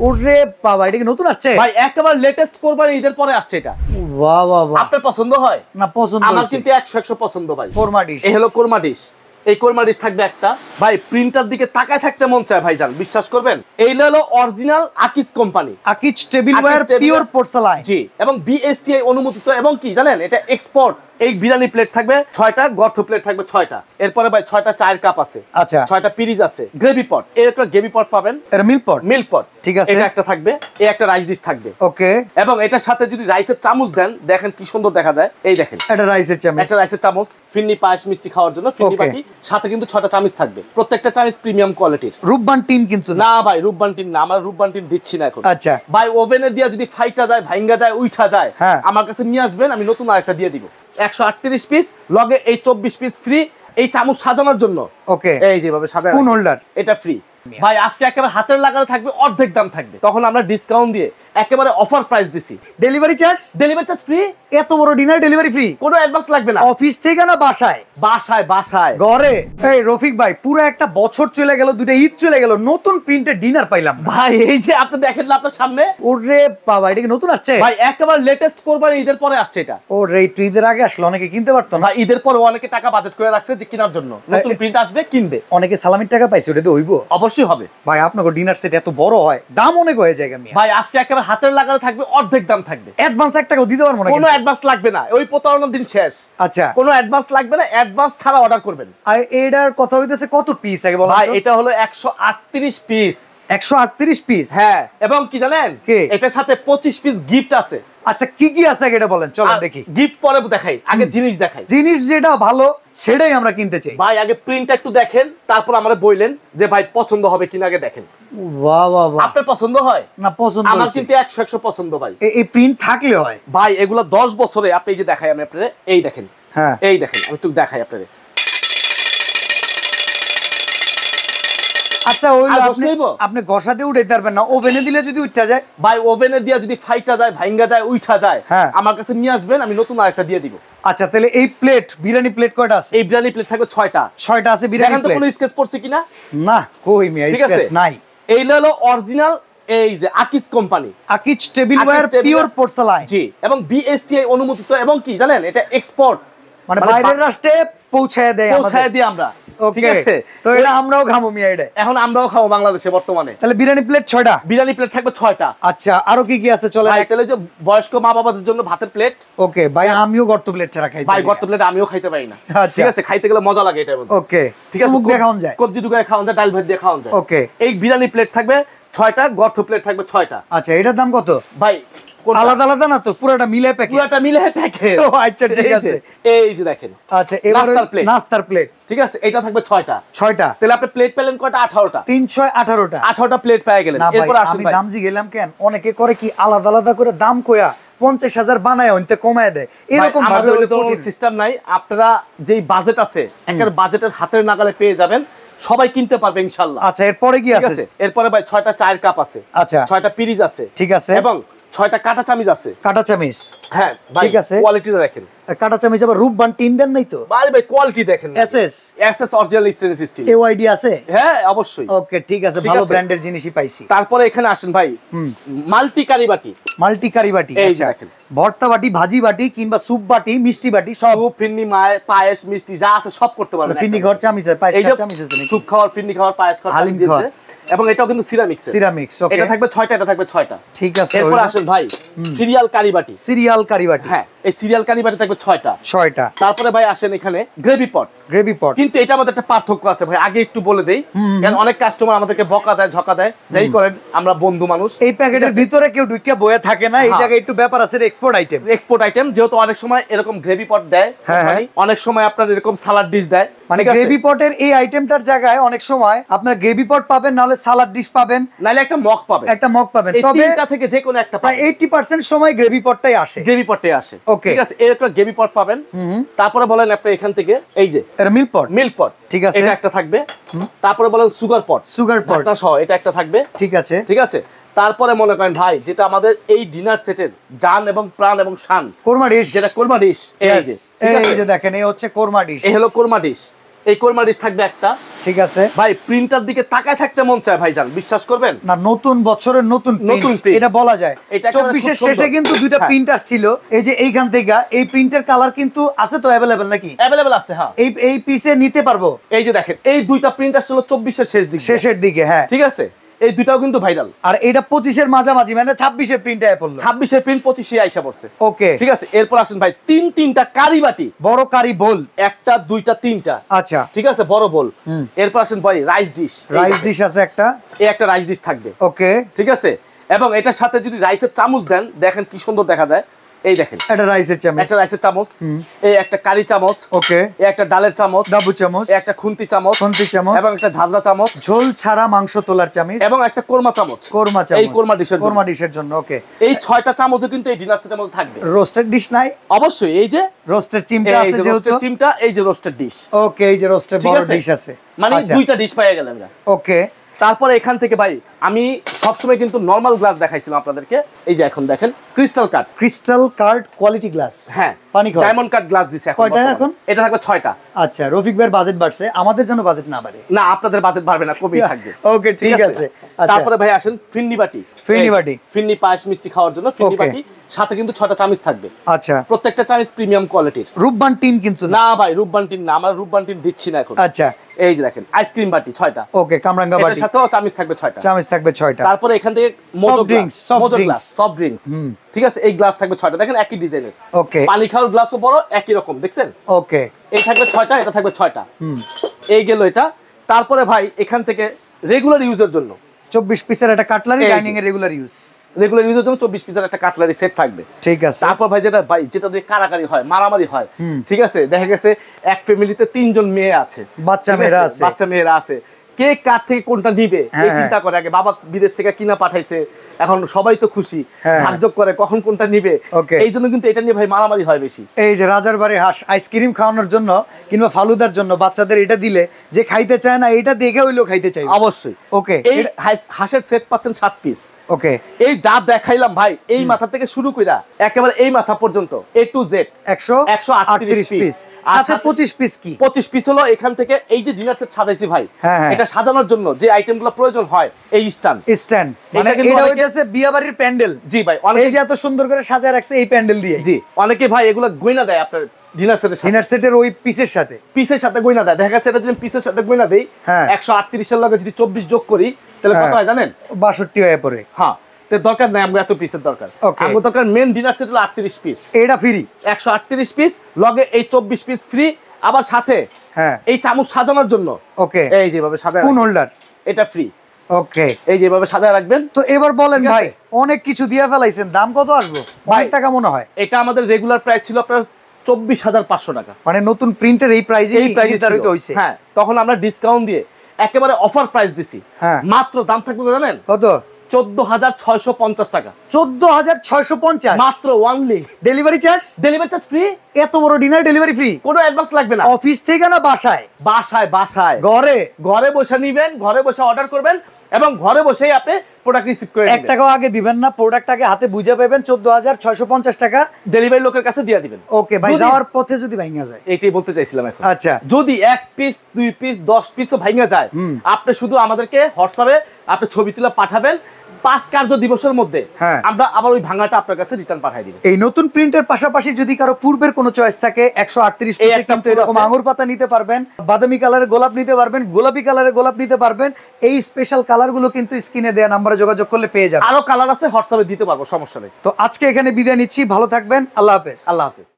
ওরে বাবা, এটা কি নতুন আসছে ভাই? একেবারে লেটেস্ট কোরবানি ঈদের পরে আসছে এটা। বাহ বাহ বাহ, আপনার পছন্দ হয়? না পছন্দ, আমার কিন্তু 100 পছন্দ ভাই। কোরমা ডিশ, এই হলো কোরমা ডিশ। এই কোরমা ডিশ থাকবে একটা। ভাই প্রিন্টার দিকে তাকায় থাকতে মন চায় ভাইজান, বিশ্বাস করবেন। এই হলো original Akij company, Akij tableware pure porcelain. জি, এবং বিএসটিআই অনুমোদিত। এবং কি জানেন, এটা এক্সপোর্ট। এই বিরিয়ানি প্লেট থাকবে 6টা, গর্ত প্লেট থাকবে 6টা। এরপরে ভাই 6টা চায়ের কাপ আছে, আচ্ছা 6টা পিরিজ আছে, গ্রেভি পট। এর একটা গ্রেভি পট পাবেন, এটা মিল্ক পট, মিল্ক পট, ঠিক আছে। এটা একটা থাকবে, এই একটা রাইস ডিশ থাকবে, ওকে। এবং এটার সাথে যদি রাইসের চামচ দেন, দেখেন কি সুন্দর দেখা যায়। এই দেখেন, এটা রাইসের চামচ, একটা রাইসের চামচ, ফিরনি পায়েস মিষ্টি খাওয়ার জন্য ফিরনি বাটি, সাথে কিন্তু 6টা চামচ থাকবে। প্রত্যেকটা চামচ প্রিমিয়াম কোয়ালিটির। রূপবান টিন কিন্তু না ভাই, রূপবান টিন না, আমরা রূপবান টিন দিচ্ছি না এখন। আচ্ছা ভাই ওভেনে দিয়া যদি ফাইটা যায়, ভাঙ্গা যায়, উঠা যায়, হ্যাঁ, আমার কাছে নিয়ে আসবেন, আমি নতুন আরেকটা দিয়ে দিব। 138 পিস, লগে এই 24 পিস ফ্রি। এই চামচ সাজানোর জন্য, ওকে, এই যেভাবে সাজানো স্পুন হোল্ডার, এটা ফ্রি। ভাই আজকে একেবারে হাতের লাগানো থাকবে, অর্ধেক দাম থাকবে। তখন আমরা ডিসকাউন্ট দিয়ে একেবারে অফার প্রাইস দিছি। Delivery charge free. এত বড় ডিনার ডেলিভারি ফ্রি, কোনো অ্যাডভান্স লাগবে না। অফিস থেকে না বাসায়? বাসায়, বাসায়, ঘরে। এই রফিক ভাই, পুরো একটা বছর চলে গেল, দুটো ঈদ চলে গেল, নতুন প্রিন্টের ডিনার পাইলাম ভাই। এই যে আপনি দেখেন না আপনার সামনে, ওরে বাবা, এটা কি নতুন আসছে ভাই? একেবারে লেটেস্ট কোরবানি ঈদের পরে আসছে এটা। ওরে, ঈদের আগে আসলে অনেকে কিনতে পারতো না ভাই, ঈদের পরে অনেকে টাকা বাজেট করে রাখছে যে কেনার জন্য, নতুন প্রিন্ট আসবে, কিনবে। অনেকে সালামির টাকা পাইছে, ওটা তো হইব, অবশ্যই হবে ভাই। আপনাকে ডিনার সেট এত বড় হয়, দাম অনেক হয়ে যায় ভাই। আজকে একেবারে হাতের লাগানো থাকবে, অর্ধেক দাম থাকবে। অ্যাডভান্স 1 টাকাও দিতে পারবো না, কোনো অ্যাডভান্স লাগবে না, ওই প্রতারণার দিন শেষ। আচ্ছা, কোনো অ্যাডভান্স লাগবে না, অ্যাডভান্স ছাড়া অর্ডার করবেন। আর এটার কথা হইতেছে কত পিস আগে বলেন ভাই তো? এটা হলো 138 পিস। 138 পিস, হ্যাঁ। এবং কি জানেন, এটার সাথে 25 পিস গিফট আছে। আচ্ছা, কি কি আছে আগে এটা বলেন, চলেন দেখি। গিফট পরে দেখাই, আগে জিনিস দেখাই। জিনিস যেটা ভালো সেটাই আমরা কিনতে চাই ভাই। আগে প্রিন্টটা একটু দেখেন, তারপর আমরা বললেন যে ভাই পছন্দ হবে কিনা, আগে দেখেন। বাহ বাহ বাহ, আপনার পছন্দ হয়? না পছন্দ, আমার কিন্তু 100 পছন্দ ভাই। এই প্রিন্ট থাকলে হয় ভাই। এগুলো 10 বছরে, আপনি এই যে দেখাই আমি আপনারে, এই দেখেন, হ্যাঁ এই দেখেন, আমি একটু দেখাই আপনারে। আচ্ছা, আপনি ঘষা দিয়ে উঠাইতে পারবেন না, ওভেনে দিলে যদি উঠা যায়? ভাই ওভেনে দিয়া যদি ফাইটা যায়, ভাঙ্গা যায়, উঠা যায়, হ্যাঁ, আমার কাছে নিয়ে আসবেন, আমি নতুন আরেকটা দিয়ে দিব। আচ্ছা, তাহলে এই প্লেট, বিরিয়ানি প্লেট কয়টা আছে? এই বিরিয়ানি প্লেট থাকবে 6টা। 6টা আছে বিরিয়ানি প্লেট। কোনো স্কেচ পড়ছে কিনা? না, কই মিয়া স্কেচ নাই। এই হলো অরিজিনাল, এই যে Akij company, Akij tableware pure porcelain. জি, এবং বিএসটিআই অনুমোদিত। এবং কি জানেন, এটা এক্সপোর্ট, মানে বাইরের রাষ্ট্রে পৌঁছায় দেয়, পৌঁছায় দিই আমরা। ঠিক আছে, তো এটা আমরাও খাবো মিয়া, এটা এখন আমরাও খাবো বাংলাদেশে বর্তমানে। তাহলে বিরিয়ানি প্লেট 6টা, বিরিয়ানি প্লেট থাকবে 6টা। আচ্ছা, আরো কি কি আছে চলেন। ভাই তাহলে যে বয়স্ক মা বাবাদের জন্য ভাতের প্লেট। ওকে ভাই, আমিও গর্ত প্লেট ছাড়া খাই ভাই, গর্ত প্লেট আমিও খাইতে পারি না। আচ্ছা, ঠিক আছে, খাইতে গেলে মজা লাগে এটার মধ্যে। ওকে, ঠিক আছে, খাওয়া যায়, কবজি ঢুকায় খাওয়া যায়, ডাল ভাত দিয়ে খাওয়া যায়। ওকে, এই বিরিয়ানি প্লেট থাকবে 6টা, গর্ত প্লেট থাকবে 6টা। আচ্ছা, এটার দাম কত ভাই? আলাদা আলাদা না তো, পুরোটা মিলে প্যাকেজ? পুরোটা মিলে প্যাকেজ। ও আচ্ছা, ঠিক আছে। এই যে দেখেন, আচ্ছা, এবার নাস্তার প্লেট, ঠিক আছে, এটা থাকবে 6টা। 6টা, তাহলে আপনি প্লেট পেলেন কয়টা? 18টা। 318টা, 18টা প্লেট পেয়ে গেলেন। এরপর আসুন আমি ভাই, দাম জি গেলাম কেন, অনেকে করে কি আলাদা আলাদা করে দাম কয়া 50,000 বানায় অন্তে কমায় দেয়, এরকম ভাবে হলে তো সিস্টেম নাই। আপনারা যেই বাজেট আছে, একেবারে বাজেটের হাতের নাগালে পেয়ে যাবেন, সবাই কিনতে পারবে ইনশাআল্লাহ। আচ্ছা, এরপরে কি আছে? এরপরে ভাই 6টা চায়ের কাপ আছে, আচ্ছা 6টা পিরিজ আছে, ঠিক আছে, এবং 6টা কাঁটা চামিচ আছে। কাঁটা চামিচ, হ্যাঁ ভাই, ঠিক আছে, কোয়ালিটিটা দেখেন। কাঁটা চামিচ আবার রূপবান টিন্ডার নাই তো? ভাই ভাই, কোয়ালিটি দেখেন। SS original stainless steel. এওআইডি আছে? হ্যাঁ অবশ্যই। ওকে, ঠিক আছে, ভালো ব্র্যান্ডের জিনিসই পাইছি। তারপরে এখানে আসেন ভাই, মাল্টি কারি বাটি। মাল্টি কারি বাটি, আচ্ছা, ভর্তা বাটি, ভাজি বাটি, কিংবা স্যুপ বাটি, মিষ্টি বাটি, সব। স্যুপ, ফিন্নি, পায়েস, মিষ্টি যা আছে সব করতে পারবেন। ফিন্নি ঘর চামিচ আছে, পায়েস চামিচ আছে, স্যুপ খাওয়ার, ফিন্নি খাওয়ার, পায়েস খাওয়ার, হালিম দিয়েছে। এবং এটাও কিন্তু সিরামিক্স। ওকে, এটা থাকবে 6টা, এটা থাকবে 6টা। ঠিক আছে। এরপর আসেন ভাই, সিরিয়াল কারি বাটি। সিরিয়াল কারি বাটি, হ্যাঁ, এই সিরিয়াল কারি বাটি থাকবে 6টা। 6টা। তারপরে ভাই আসেন এখানে গ্রেভি পট। গ্রেভি পট, কিন্তু এটার মধ্যে একটা পার্থক্য আছে ভাই, আগে একটু বলে দেই, কারণ অনেক কাস্টমার আমাদেরকে বকা দেয়, ঝকা দেয়, যাই করেন, আমরা বন্ধু মানুষ। এই প্যাকেটের ভিতরে কেউ ঢুকিয়া বয়ে থাকে না, এই জায়গায় একটু ব্যাপার আছে, এক্সপোর্ট আইটেম। এক্সপোর্ট আইটেম, যেহেতু অনেক সময় এরকম গ্রেভি পট দেয়, অনেক সময় আপনার এরকম সালাড ডিশ দেয়। মানে গ্রেভি পটের এই আইটেমটার জায়গায় অনেক সময় আপনার গ্রেভি পট পাবেন, নাহলে সালাড ডিশ পাবেন, নাহলে একটা মগ পাবেন। তবে তিনটা থেকে যে কোনো একটা, প্রায় 80% সময় গ্রেভি পটটাই আসে। গ্রেভি পটটাই আসে, ওকে, ঠিক আছে। এর একটা গ্রেভি পট পাবেন। তারপরে বলেন আপনি এখান থেকে, এই যে এটা মিল্ক পট, মিল্ক পট, ঠিক আছে, এটা একটা থাকবে। তারপরে বলেন সুগার পট, ঢাকনা সহ, এটা একটা থাকবে, ঠিক আছে, ঠিক আছে। তারপরে মনে করেন ভাই, যেটা আমাদের এই ডিনার সেটের জান এবং প্রাণ এবং শান, কোরমা ডিশ, যেটা কোরমা ডিশ। এই যে দেখেন, এই হচ্ছে কোরমা ডিশ। এই হলো কোরমা ডিশ। এই কোরমা ডিশ থাকবে একটা। ঠিক আছে ভাই প্রিন্টার দিকে তাকায় থাকতে মন চায় ভাইজান, বিশ্বাস করবেন না, নতুন বছরের নতুন নতুন প্রিন্ট এটা বলা যায়। এটা একেবারে 24 এর খুব শেষে সুন্দর। কিন্তু দুইটা হ্যাঁ। প্রিন্ট আসছিল, এই যে এইখান থেকে এই প্রিন্টের কালার কিন্তু আছে তো अवेलेबल নাকি? অ্যাভেলেবল আছে, হ্যাঁ। এই পিসে নিতে পারবো। এই যে দেখেন এই দুইটা প্রিন্ট আসছিল 24 এর শেষের দিকে, হ্যাঁ ঠিক আছে, এই দুইটাও কিন্তু ভাইরাল। আর এটা 25 এর মাঝামাঝি, মানে 26 এর প্রিন্ট আয় পড়লো। 26 এর প্রিন্ট 25 এ আইসা পড়ছে। ওকে ঠিক আছে, এরপর আসেন ভাই তিনটা কারি বাটি, বড় কারি বোল, একটা দুইটা তিনটা, আচ্ছা ঠিক আছে, বড় বোল। এরপর আসেন ভাই রাইস ডিশ, আছে একটা, এই একটা রাইস ডিশ থাকবে। ওকে ঠিক আছে, এবং এটার সাথে যদি রাইসের চামচ দেন, দেখেন কি সুন্দর দেখা যায়। এই দেখেন এটা রাইসের চামচ, একটা রাইসের চামচ, এই একটা কারি চামচ, ওকে এই একটা ডালের চামচ, ডাবু চামচ, এই একটা খুন্তি চামচ, এবং একটা ঝাঁঝরা চামচ, ঝোল ছাড়া মাংস তোলার চামচ, এবং একটা কোরমা চামচ, কোরমা চামচ, এই কোরমা ডিশের জন্য। ওকে, এই 6টা চামচও কিন্তু এই ডিনার সেটের মধ্যে থাকবে। রোস্টেড ডিশ নাই? অবশ্যই, এই যে রোস্টেড চিমটা এই আছে, যে যেহেতু রোস্টেড চিমটা, এই যে রোস্টেড ডিশ। ওকে, এই যে রোস্টেড ঠিক বড় আছে? ডিশ আছে, মানে আচ্ছা। দুইটা ডিশ পেয়ে গেলাম আমরা। ওকে, তারপরে এখান থেকে ভাই আমি সবসময় কিন্তু নরমাল গ্লাস দেখাইছিলাম আপনাদেরকে, এই যে এখন দেখেন ক্রিস্টাল কাট কোয়ালিটি গ্লাস, হ্যাঁ পানি খাওয়া ডায়মন্ড কাট গ্লাস দিছে এখন। কয়টা এখন? এটা থাকবে 6টা। আচ্ছা, রফিক ভাইয়ের বাজেট বাড়ছে, আমাদের জন্য বাজেট না বাড়ে। না, আপনাদের বাজেট বাড়বে না, কমই থাকবে। ওকে, ঠিক আছে। আচ্ছা, তারপরে ভাই আসেন ফিন্নি বাটি, ফিন্নি পায়েস মিষ্টি খাওয়ার জন্য ফিন্নি Okay. বাটি, সাথে কিন্তু 6টা চামচ থাকবে। আচ্ছা, প্রত্যেকটা চামচ প্রিমিয়াম কোয়ালিটির, রূপবান টিন কিন্তু না। না ভাই রূপবান টিন না, আমরা রূপবান টিন দিচ্ছি না এখন। আচ্ছা, এই যে দেখেন আইসক্রিম বাটি 6টা, ওকে, কামরাঙ্গা এটার বাটি, সাথেও চামচ থাকবে 6টা, চামচ থাকবে 6টা। তারপরে এখান থেকে Soft drinks, সফট ড্রিঙ্কস, ঠিক আছে, এই গ্লাস থাকবে 6টা, দেখেন একই ডিজাইনের। ওকে, পানি খাওয়ার গ্লাসও বড়, একই রকম, দেখছেন? ওকে, এই থাকবে 6টা, এটা থাকবে 6টা। এই গেল এটা। তারপরে ভাই এখান থেকে রেগুলার ইউজের জন্য 24 পিসের একটা কাটলারি, এই যে। ডাইনিং এর রেগুলার ইউজ, রেগুলার ইউজের জন্য 24 পিসের একটা কাটলারি সেট থাকবে। ঠিক আছে। তারপর ভাই যেটা দিয়ে কারাকারি হয়, মারামারি হয়, ঠিক আছে, দেখা গেছে এক ফ্যামিলিতে 3 জন মেয়ে আছে, বাচ্চা মেয়েরা আছে, কে কার থেকে কোনটা নিবে এই চিন্তা করে। আগে বাবা বিদেশ থেকে কিনা পাঠাইছে, এখন সবাই তো খুশি, ভাগযোগ করে কখন কোনটা নিবে, এই জন্য কিন্তু এটা নিয়ে ভাই মারামারি হয় বেশি। এই যে রাজার বাড়ি হাঁস আইসক্রিম খাওয়ানোর জন্য কিংবা ফালুদার জন্য বাচ্চাদের এটা দিলে যে খাইতে চায় না, এটা দেখে হইলো খাইতে চাই অবশ্যই। ওকে, এই হাঁসের সেট পাচ্ছেন 7 পিস। ওকে, এই যা দেখাইলাম ভাই, এই মাথা থেকে শুরু কইরা একেবারে এই মাথা পর্যন্ত A to Z 138 পিস, আর 25 পিস কি 25 পিস হলো। এখান থেকে এই যে ডিনার সেট সাজাইছি ভাই, হ্যাঁ। এটা সাজানোর জন্য যে আইটেমগুলো প্রয়োজন হয়, এই স্ট্যান্ড, মানে এটা কিন্তু এটা অনেকে- হইতাছে বিয়াবাড়ির প্যান্ডেল। জি ভাই, এই অনেকে যে এত সুন্দর করে সাজায় রাখছে এই প্যান্ডেল দিয়ে। জি, অনেকে ভাই এগুলো গয়না দেয় আপনার ডিনার সেটের সাথে, ডিনার সেটের ওই পিসের সাথে, পিসের সাথে গয়না দেয়। দেখা গেছে এটা যদি পিসের সাথে গয়না দেই, হ্যাঁ। 138 এর লগে যদি 24 যোগ করি, তাহলে কত হয় জানেন? 62 হয়ে পড়ে। হ্যাঁ, তো দরকার নাই আমরা এত পিসের দরকার। Okay. আমার দরকার মেন ডিনার সেট হলো 38 পিস, এটা ফ্রি 138 পিস, লগে এই 24 পিস ফ্রি, আবার সাথে হ্যাঁ এই চামচ সাজানোর জন্য ওকে এই যেভাবে সাজায় স্পুন হোল্ডার, এটা ফ্রি। ওকে, এই যেভাবে সাজায় রাখবেন। তো এবার বলেন ঠিক আছে। ভাই, অনেক কিছু দিয়ে ফেলাইছেন, দাম কত আসবে? ভাই, 1 টাকা মনে হয়। এটা আমাদের রেগুলার প্রাইস ছিল আপনার 24,500 টাকা। মানে নতুন প্রিন্টের এই প্রাইসে এই প্রাইস নির্ধারিত হইছে। হ্যাঁ, তখন আমরা ডিসকাউন্ট দিয়ে একেবারে অফার প্রাইস দিছি। হ্যাঁ। মাত্র দাম থাকবে জানেন কত? 14,650 টাকা, 14,650 মাত্র only. Delivery charge? Delivery charge free, এত বড় ডিনার ডেলিভারি ফ্রি? কোনো অ্যাডভান্স লাগবে না। অফিস থেকে না বাসায়? বাসায় ঘরে বসে নিবেন, ঘরে বসে অর্ডার করবেন, এবং ঘরে বসেই আপনি প্রোডাক্ট রিসিভ করে 1 টাকাও আগে দিবেন না, প্রোডাক্টটাকে হাতে বুঝে পাবেন 14,650 টাকা ডেলিভারি লোকের কাছে দিয়ে দিবেন। ওকে ভাই, যদি- যাওয়ার পথে যদি ভাঙা যায়? এইটাই বলতে চাইছিলাম এখন। আচ্ছা, যদি 1 পিস 2 পিস 10 পিসও ভাঙা যায়, আপনি শুধু আমাদেরকে হোয়াটসঅ্যাপে আপনি ছবি তুলে পাঠাবেন, 5 কার্য দিবসের মধ্যে হ্যাঁ। আমরা আবার ওই ভাঙাটা আপনার কাছে রিটার্ন পাঠিয়ে দিব। এই নতুন প্রিন্টের পাশাপাশি যদি কারো পূর্বের কোনো চয়েস থাকে, 138 এই পিসে একটা কিন্তু ফুল এরকম আছে। আঙুর পাতা নিতে পারবেন, বাদামি কালারের গোলাপ নিতে পারবেন, গোলাপি কালারের গোলাপ নিতে পারবেন। এই স্পেশাল কালারগুলো কিন্তু স্ক্রিনে দেয়া নাম্বারে যোগাযোগ করলে পেয়ে যাবেন। আরো কালার আছে, হোয়াটসঅ্যাপে দিতে পারবো, সমস্যা নেই। তো আজকে এখানে বিদায় নিচ্ছি, ভালো থাকবেন, আল্লাহ হাফেজ। আল্লাহ হাফেজ।